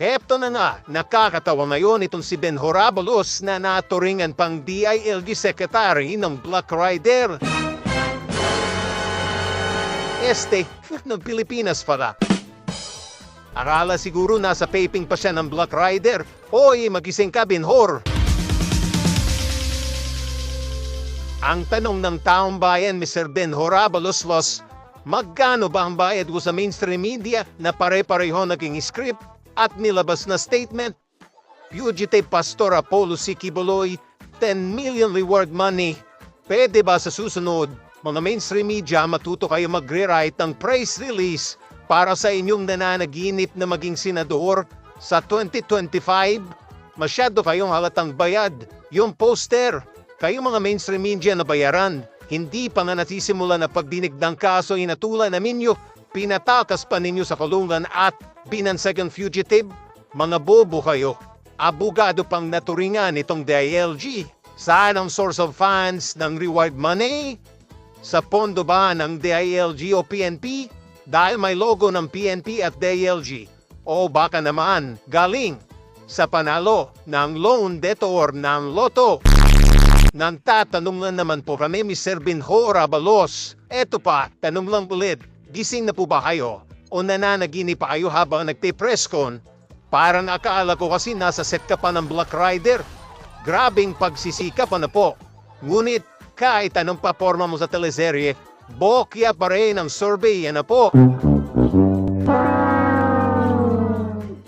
Hepto na nga, nakakatawa ngayon itong si Ben Horabalos na naturingan pang DILG Secretary ng Black Rider. Ng Pilipinas pala. Akala siguro nasa taping pa siya ng Black Rider. Hoy, magising ka, Ben Hor. Ang tanong ng taong bayan, Mr. Ben Horabalos, magkano ba ang bayad ko sa mainstream media na pare-pareho naging script at nilabas na statement? Fugitive Pastor Apollo C. Quiboloy, 10 million reward money. Pwede ba sa susunod, mga mainstream media, matuto kayo mag-rewrite ng press release para sa inyong nananaginip na maging senador sa 2025? Masyado kayong halatang bayad. Yung poster, kayong mga mainstream media na bayaran, hindi pa nga nasisimula na pagdinig ng kaso inatulan namin nyo, pinatakas pa ninyo sa kulungan at binansagang fugitive? Mga bobo kayo. Abogado pang naturingan itong DILG. Saan ang source of funds ng reward money? Sa pondo ba ng DILG o PNP? Dahil may logo ng PNP at DILG. O baka naman galing sa panalo ng loan debtor ng loto. Nang tatanong na naman po kami, Mr. Ben Horabalos. Eto pa, tanong lang ulit, gising na po ba kayo? O nananaginip pa kayo habang nagpe-presscon? Parang akala ko kasi nasa set ka pa ng Black Rider. Grabing pagsisika pa na po. Ngunit kahit anong paporma mo sa teleserye, bokya pa rin ang survey, yan na po.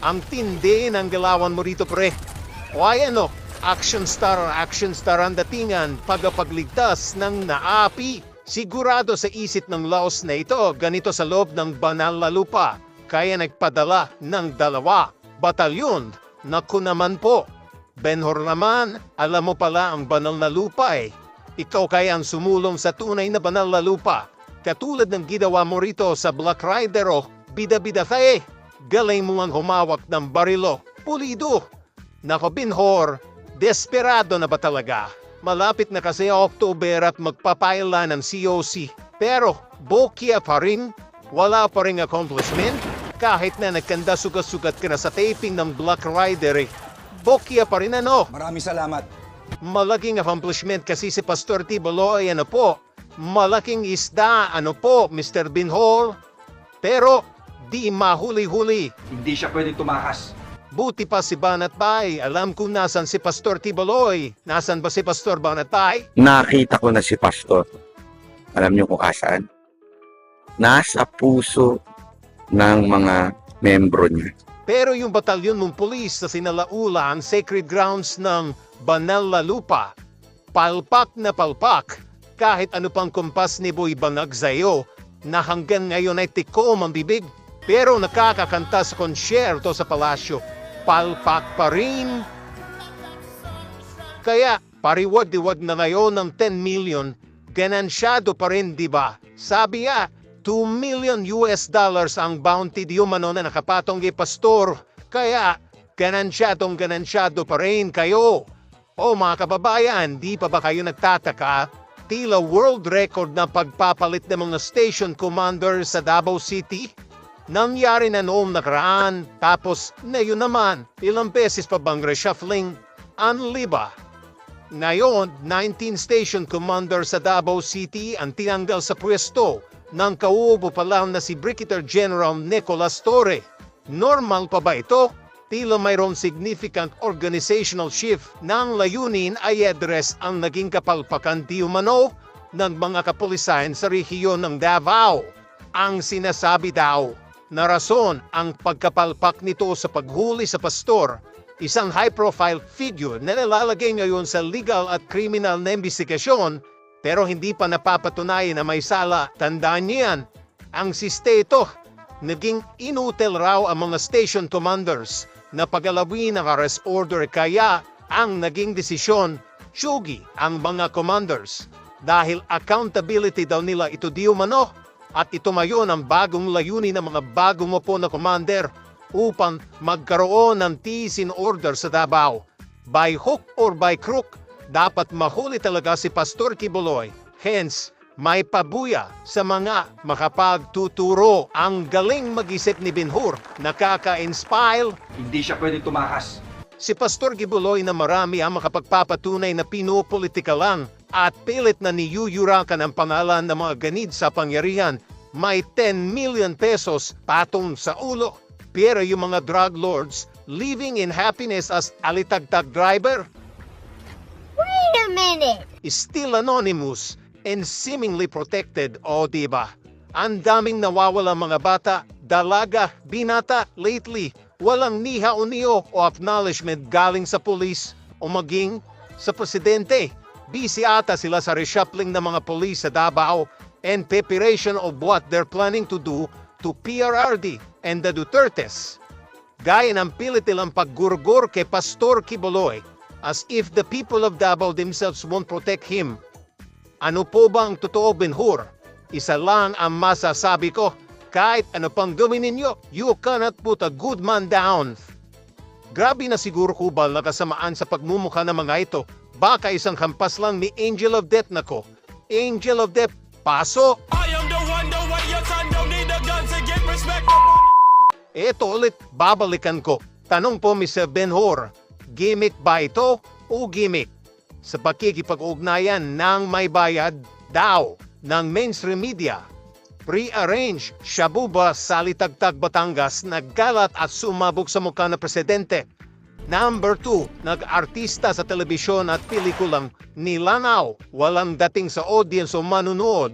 Ang tindi ng galawan mo rito, pre. O ayan o, action star ang datingan pagpagligtas ng naapi. Sigurado sa isip ng Laos na ito, ganito sa loob ng banal na lupa. Kaya nagpadala ng 2 batalyon. Naku naman po. Ben Hor naman, alam mo pala ang banal na lupa eh. Ikaw kaya ang sumulong sa tunay na banal na lupa. Katulad ng ginawa mo rito sa Black Rider o bida-bida ka eh. Galing mo ang humawak ng barilo. Pulido. Nako Ben Hor, desperado na ba talaga? Malapit na kasi October at magpapaila ng COC. Pero bokya pa rin. Wala pa rin accomplishment. Kahit na nagkanda sugat-sugat ka na sa taping ng Black Rider eh. Bokya pa rin ano? Maraming salamat. Malaking accomplishment kasi si Pastor Quiboloy, ano po? Malaking isda, ano po, Mr. Ben Hor? Pero di mahuli-huli. Hindi siya pwedeng tumakas. Buti pa si Banatbay. Alam ko nasan si Pastor Quiboloy. Nasan ba si Pastor Banatbay? Nakita ko na si Pastor. Alam niyo kung asaan? Nasa puso ng mga membro niya. Pero yung batalyon ng pulis na sinalaula ang sacred grounds ng banal na lupa, palpak na palpak, kahit ano pang kumpas ni Boy Banag sa'yo, na hanggang ngayon ay tikom ang bibig, pero nakakakanta sa konsyerto sa palasyo, palpak pa rin. Kaya pariwag-diwag na ngayon ng 10 million, ganansyado pa rin, di ba? Sabi nga, $2 million ang bounty di umano na nakapatong kay Pastor. Kaya, ganansyado pa rin kayo. O mga kababayan, di pa ba kayo nagtataka? Tila world record na pagpapalit ng mga station commander sa Davao City? Nangyari na noong nakaraan, tapos ngayon naman, ilang beses pa bang reshuffling? Anli ba? Ngayon, 19 station commander sa Davao City ang tinanggal sa pwesto ng kauubo pa lang na si Brigadier General Nicolas Torre. Normal pa ba ito? Tila mayroong significant organizational shift ng layunin ay address ang naging kapalpakan di umano ng mga kapulisan sa rehiyon ng Davao. Ang sinasabi daw na rason ang pagkapalpak nito sa paghuli sa pastor, isang high-profile figure na nalalagay ngayon sa legal at criminal na investigasyon pero hindi pa napapatunayan na may sala. Tandaan niyan, ang sisteto, naging inutil raw ang mga station commanders na pagalawin ang arrest order kaya ang naging desisyon, tsugi ang mga commanders. Dahil accountability daw nila ito di umano at ito mayon ang bagong layunin ng mga bagong upo na commander upang magkaroon ng tiisin order sa Davao. By hook or by crook, dapat mahuli talaga si Pastor Quiboloy. Hence, may pabuya sa mga makapagtuturo. Ang galing mag-isip ni Ben-Hur, nakaka-inspire. Hindi siya pwedeng tumakas. Si Pastor Kibuloy na marami ang makapagpapatunay na pinupolitika lang at pilit na niyuyurakan ang pangalan ng mga ganid sa pangyarihan. May 10 million pesos patong sa ulo. Pero yung mga drug lords living in happiness as alitagtag driver Wait a minute! is still anonymous and seemingly protected. O diba? Ang daming nawawala mga bata, dalaga, binata lately. Walang niha o niyo o acknowledgement galing sa police o maging sa presidente. Busy ata sila sa reshuffling ng mga police sa Davao and preparation of what they're planning to do to PRRD and the Dutertes. Gaya ng pilit nilang paggurgur kay Pastor Kibuloy as if the people of Davao themselves won't protect him. Ano po ba ang totoo, Ben-Hur? Isa lang ang masasabi ko, kahit ano pang gawin ninyo, you cannot put a good man down. Grabe na siguro kubal na kasamaan sa pagmumukha ng mga ito. Baka isang hampas lang ni Angel of Death nako. Angel of Death, paso! I am the one your son don't need a gun to get respect. Eto ulit, babalikan ko. Tanong po, Mr. Ben-Hur, gimmick ba ito o gimmick? Sa pakikipag-ugnayan ng may bayad daw ng mainstream media. Pre-arrange, shabu ba sa Litagtag Batangas naggalat at sumabog sa mukha ng presidente? Number 2, nag-artista sa telebisyon at pelikulang nilanaw, walang dating sa audience o manunood.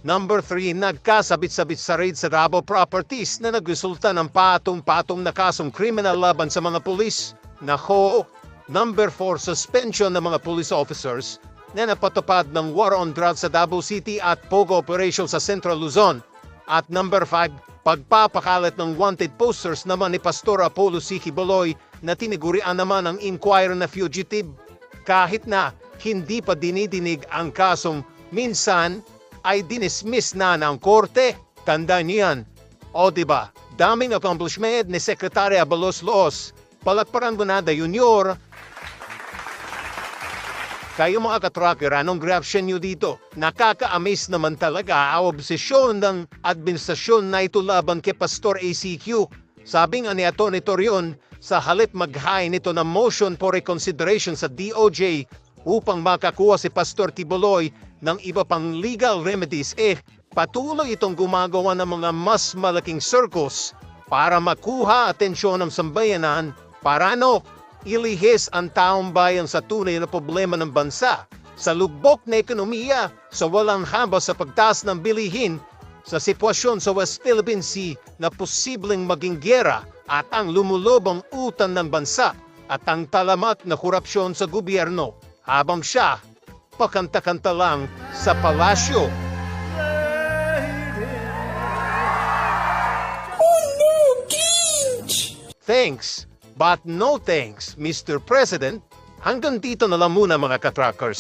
Number 3, nagkasabit-sabit sa raid sa Davao Properties na nagresulta ng patong-patong na kasong kriminal laban sa mga pulis. Nako! Number 4, suspension ng mga police officers na napatupad ng war on drugs sa Davao City at POGO operation sa Central Luzon. At number 5, pagpapakalat ng wanted posters naman ni Pastor Apollo C. Kibuloy na tinigurian naman ang inquirer na fugitive. Kahit na hindi pa dinidinig ang kasong, minsan ay dinismiss na ng korte. Tandaan niyan. O diba, daming accomplishment ni Secretary Abalos Loos. Palakparan Bonada Jr. Kayo mga katracker, anong reaction nyo dito? Nakaka-amaze naman talaga ang obsesyon ng administrasyon na ito laban kay Pastor ACQ. Sabi nga ni Atty. Torion, sa halip mag-high nito ng motion for reconsideration sa DOJ upang makakuha si Pastor Kibuloy ng iba pang legal remedies, patuloy itong gumagawa ng mga mas malaking circles para makuha atensyon ng sambayanan para ilihis ang taong bayan sa tunay na problema ng bansa, sa lugbok na ekonomiya, sa walang hambas sa pagtaas ng bilihin, sa sitwasyon sa West Philippine Sea na posibleng maging giyera at ang lumulubong utang ng bansa at ang talamak na korupsyon sa gobyerno habang siya pakanta-kanta lang sa palasyo. Thanks, but no thanks, Mr. President. Hanggang dito na lang muna mga katrackers.